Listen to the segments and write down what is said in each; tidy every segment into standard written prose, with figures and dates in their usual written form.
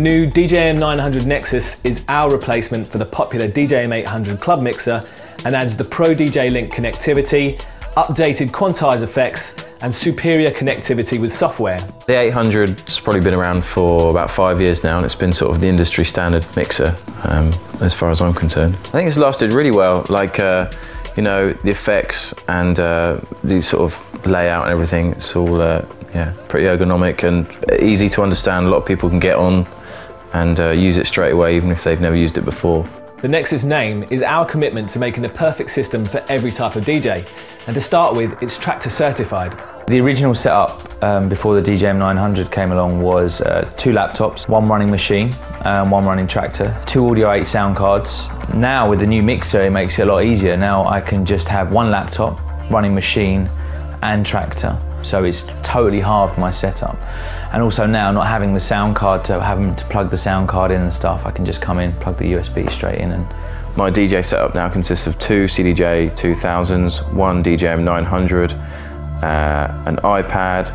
new DJM 900 Nexus is our replacement for the popular DJM 800 club mixer and adds the Pro DJ Link connectivity, updated quantize effects, and superior connectivity with software. The 800's probably been around for about 5 years now, and it's been sort of the industry standard mixer as far as I'm concerned. I think it's lasted really well, like you know, the effects and the sort of layout and everything. It's all yeah, pretty ergonomic and easy to understand. A lot of people can get on and use it straight away, even if they've never used it before. The Nexus name is our commitment to making the perfect system for every type of DJ. And to start with, it's Tractor certified. The original setup before the DJM 900 came along was 2 laptops, 1 running machine and 1 running Tractor, 2 Audio 8 sound cards. Now with the new mixer, it makes it a lot easier. Now I can just have 1 laptop, running machine and Tractor. So it's totally halved my setup. And also now not having the sound card, to having to plug the sound card in and stuff, I can just come in, plug the USB straight in. And my DJ setup now consists of 2 CDJ 2000s, 1 DJM 900, an iPad,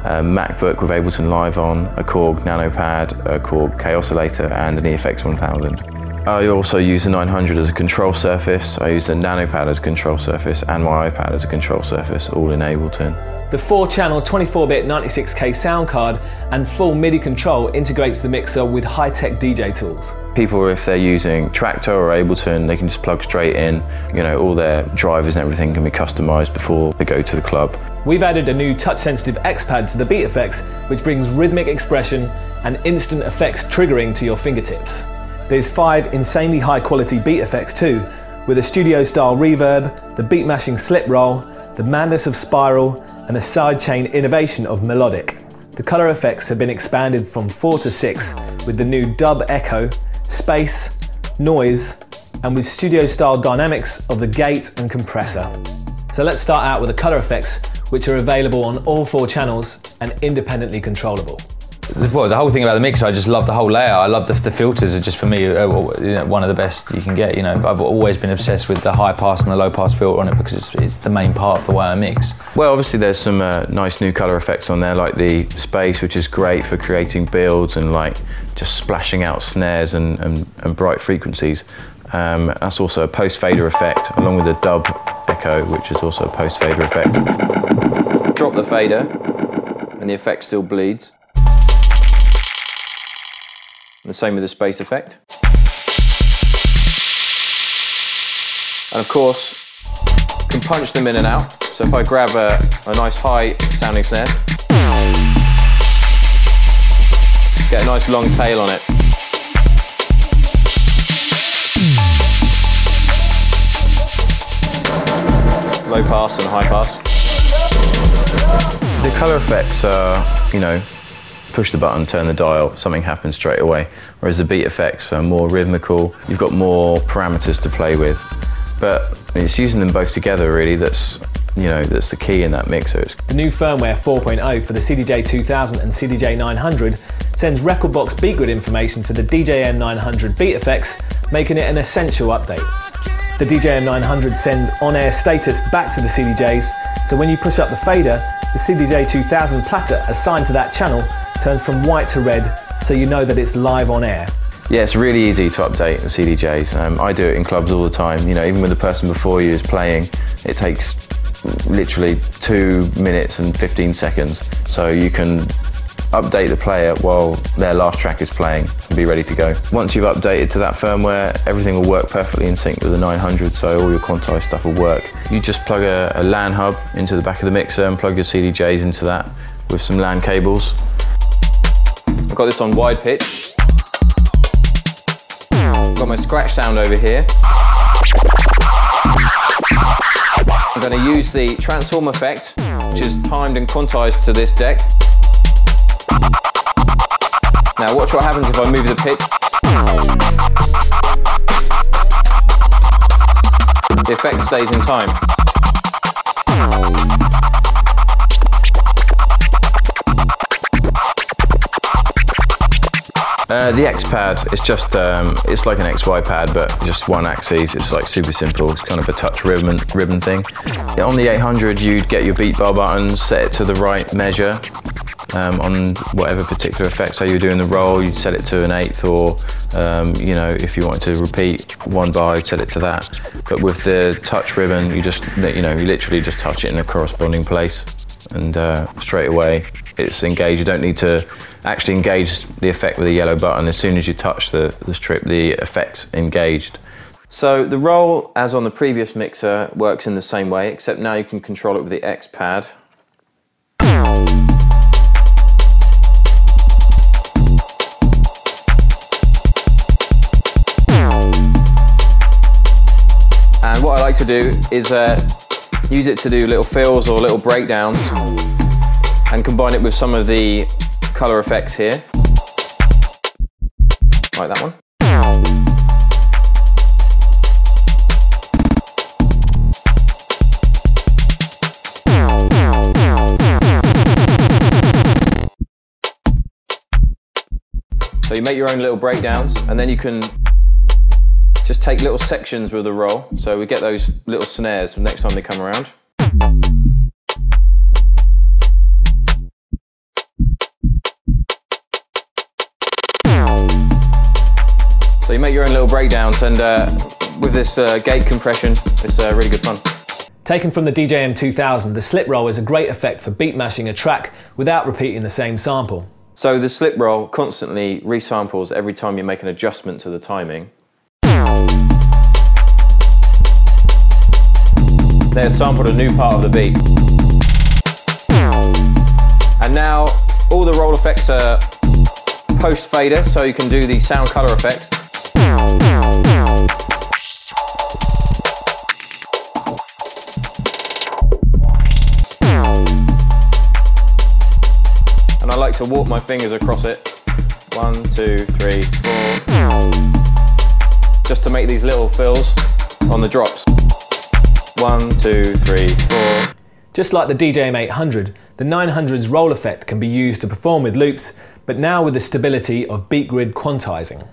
a MacBook with Ableton Live on, a Korg Nano Pad, a Korg K oscillator, and an EFX 1000. I also use the 900 as a control surface. I use the Nano Pad as a control surface and my iPad as a control surface, all in Ableton. The 4-channel 24-bit 96K sound card and full MIDI control integrates the mixer with high-tech DJ tools. People, if they're using Tractor or Ableton, they can just plug straight in. You know, all their drivers and everything can be customized before they go to the club. We've added a new touch-sensitive X-Pad to the beat effects, which brings rhythmic expression and instant effects triggering to your fingertips. There's 5 insanely high-quality beat effects too, with a studio-style reverb, the beat-mashing slip roll, the madness of spiral, and the sidechain innovation of melodic. The color effects have been expanded from 4 to 6 with the new dub echo, space, noise, and with studio-style dynamics of the gate and compressor. So let's start out with the color effects, which are available on all 4 channels and independently controllable. Well, the whole thing about the mixer, I just love the whole layout. I love the filters are just, for me, you know, one of the best you can get. You know, I've always been obsessed with the high pass and the low pass filter on it because it's the main part of the way I mix. Well, obviously there's some nice new color effects on there, like the space, which is great for creating builds and like just splashing out snares and bright frequencies. That's also a post fader effect, along with the dub echo, which is also a post fader effect. Drop the fader and the effect still bleeds. The same with the space effect. And of course, you can punch them in and out. So if I grab a nice high sounding snare, get a nice long tail on it. Low pass and high pass. The color effects are, you know, push the button, turn the dial, something happens straight away. Whereas the beat effects are more rhythmical, you've got more parameters to play with. But it's using them both together really that's, you know, that's the key in that mixer. The new firmware 4.0 for the CDJ 2000 and CDJ 900 sends record box beat grid information to the DJM 900 beat effects, making it an essential update. The DJM 900 sends on-air status back to the CDJs, so when you push up the fader, the CDJ 2000 platter assigned to that channel turns from white to red, so you know that it's live on air. Yeah, it's really easy to update the CDJs. I do it in clubs all the time. You know, even when the person before you is playing, it takes literally 2 minutes and 15 seconds. So you can update the player while their last track is playing and be ready to go. Once you've updated to that firmware, everything will work perfectly in sync with the 900, so all your quantized stuff will work. You just plug a LAN hub into the back of the mixer and plug your CDJs into that with some LAN cables. I've got this on wide pitch. I've got my scratch sound over here. I'm going to use the transform effect, which is timed and quantized to this deck. Now watch what happens if I move the pitch. The effect stays in time. The X pad is just, it's like an XY pad, but just one axis. It's like super simple. It's kind of a touch ribbon thing. On the 800, you'd get your beat bar buttons, set it to the right measure, on whatever particular effect. So you're doing the roll, you'd set it to an eighth, or you know, if you wanted to repeat one bar, you'd set it to that. But with the touch ribbon, you just, you know, you literally just touch it in a corresponding place, and straight away it's engaged. You don't need to actually engage the effect with a yellow button. As soon as you touch the strip, the effect's engaged. So the roll, as on the previous mixer, works in the same way, except now you can control it with the X pad. And what I like to do is use it to do little fills or little breakdowns, and combine it with some of the colour effects here, like that one. So you make your own little breakdowns, and then you can just take little sections with the roll, so we get those little snares next time they come around. So you make your own little breakdowns, and with this gate compression, it's really good fun. Taken from the DJM 2000, the slip roll is a great effect for beat mashing a track without repeating the same sample. So the slip roll constantly resamples every time you make an adjustment to the timing. They've sampled a new part of the beat. And now all the roll effects are post fader, so you can do the sound color effects. And I like to walk my fingers across it. 1, 2, 3, 4. Just to make these little fills on the drops. 1, 2, 3, 4. Just like the DJM 800, the 900's roll effect can be used to perform with loops, but now with the stability of beat grid quantizing.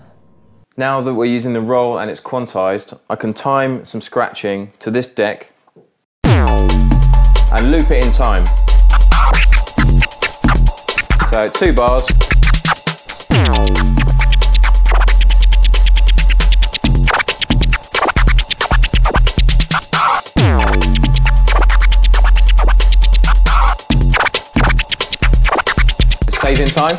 Now that we're using the roll and it's quantized, I can time some scratching to this deck and loop it in time. So 2 bars. It stays in time.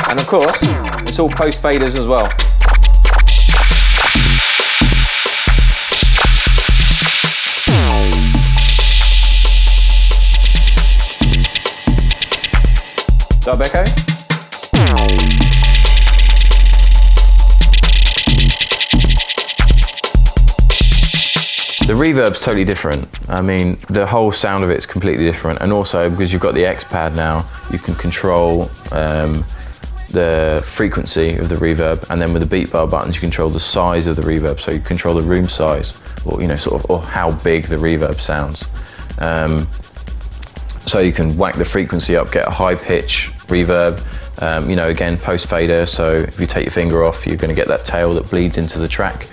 And of course, it's all post faders as well. Dub echo. The reverb's totally different. I mean, the whole sound of it's completely different. And also, because you've got the X pad now, you can control the frequency of the reverb, and then with the beat bar buttons you control the size of the reverb, so you control the room size, or, you know, sort of, or how big the reverb sounds. So you can whack the frequency up, get a high pitch reverb, you know, again post fader, so if you take your finger off you're going to get that tail that bleeds into the track,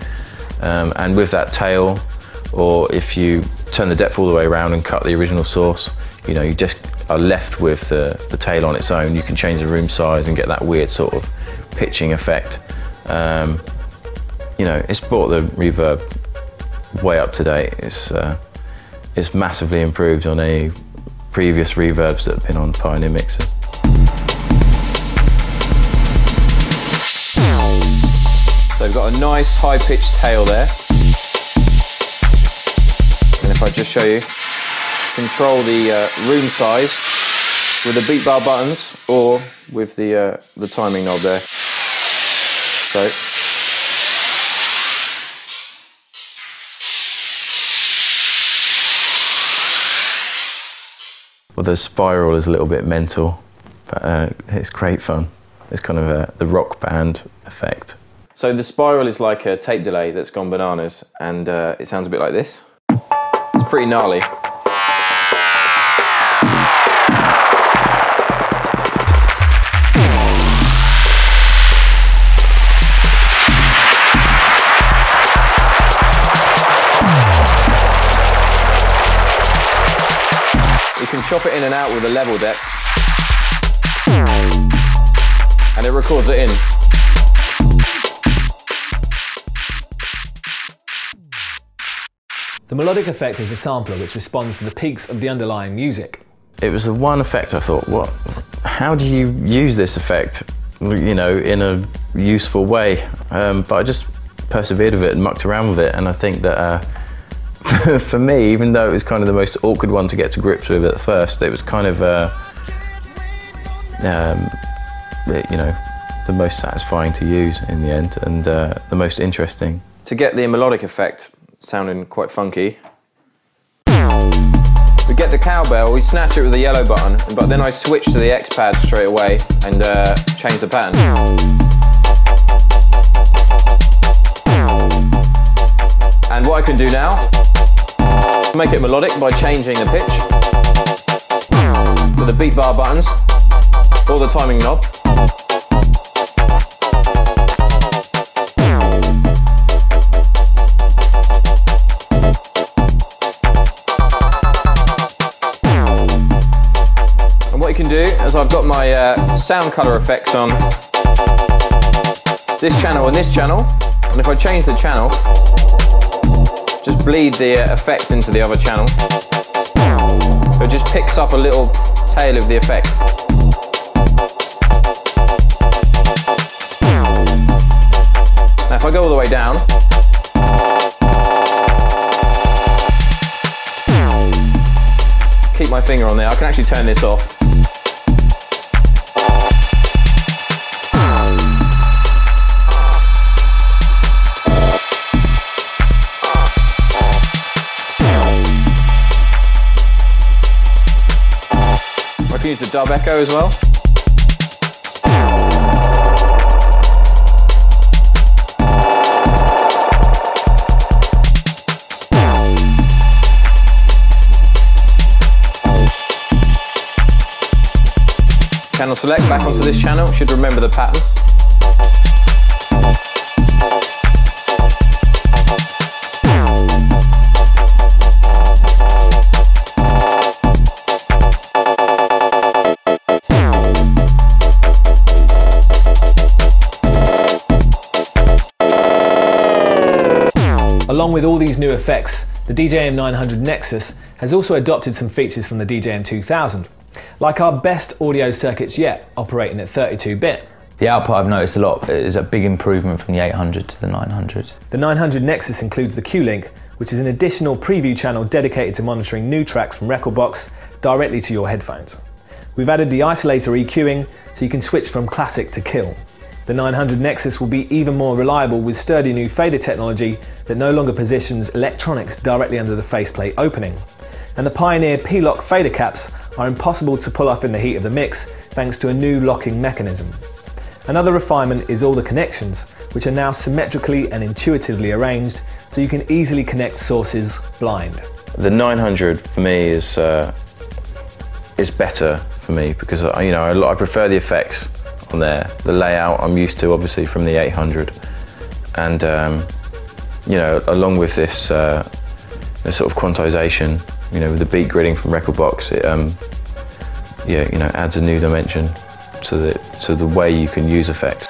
and with that tail, or if you turn the depth all the way around and cut the original source, you know, you just are left with the tail on its own. You can change the room size and get that weird sort of pitching effect. You know, it's brought the reverb way up to date. It's massively improved on any previous reverbs that have been on Pioneer mixers. So we've got a nice high-pitched tail there. And if I just show you, control the room size with the beat bar buttons or with the timing knob there. So well, the spiral is a little bit mental, but it's great fun. It's kind of the rock band effect. So the spiral is like a tape delay that's gone bananas, and it sounds a bit like this. It's pretty gnarly. You can chop it in and out with a level depth, and it records it in. The melodic effect is a sampler which responds to the peaks of the underlying music. It was the one effect I thought, what? How do you use this effect, you know, in a useful way? But I just persevered with it and mucked around with it, and I think that for me, even though it was kind of the most awkward one to get to grips with at first, it was kind of, you know, the most satisfying to use in the end, and the most interesting. To get the melodic effect sounding quite funky, we get the cowbell, we snatch it with the yellow button, but then I switch to the X pad straight away and change the pattern. And what I can do now, make it melodic by changing the pitch with the beat bar buttons or the timing knob. And what you can do is I've got my sound color effects on this channel and this channel, and if I change the channel, just bleed the effect into the other channel. It just picks up a little tail of the effect. Now if I go all the way down, keep my finger on there, I can actually turn this off. I can use the dub echo as well. Channel select back onto this channel, should remember the pattern. Along with all these new effects, the DJM 900 Nexus has also adopted some features from the DJM 2000, like our best audio circuits yet, operating at 32-bit. The output I've noticed a lot is a big improvement from the 800 to the 900. The 900 Nexus includes the Q-Link, which is an additional preview channel dedicated to monitoring new tracks from Rekordbox directly to your headphones. We've added the isolator EQing, so you can switch from classic to kill. The 900 Nexus will be even more reliable with sturdy new fader technology that no longer positions electronics directly under the faceplate opening. And the Pioneer P-Lock fader caps are impossible to pull off in the heat of the mix thanks to a new locking mechanism. Another refinement is all the connections, which are now symmetrically and intuitively arranged so you can easily connect sources blind. The 900 for me is better for me because you know, I prefer the effects on there. The layout I'm used to obviously from the 800, and you know, along with this sort of quantization, you know, with the beat gridding from Rekordbox, it yeah, you know, adds a new dimension to the way you can use effects.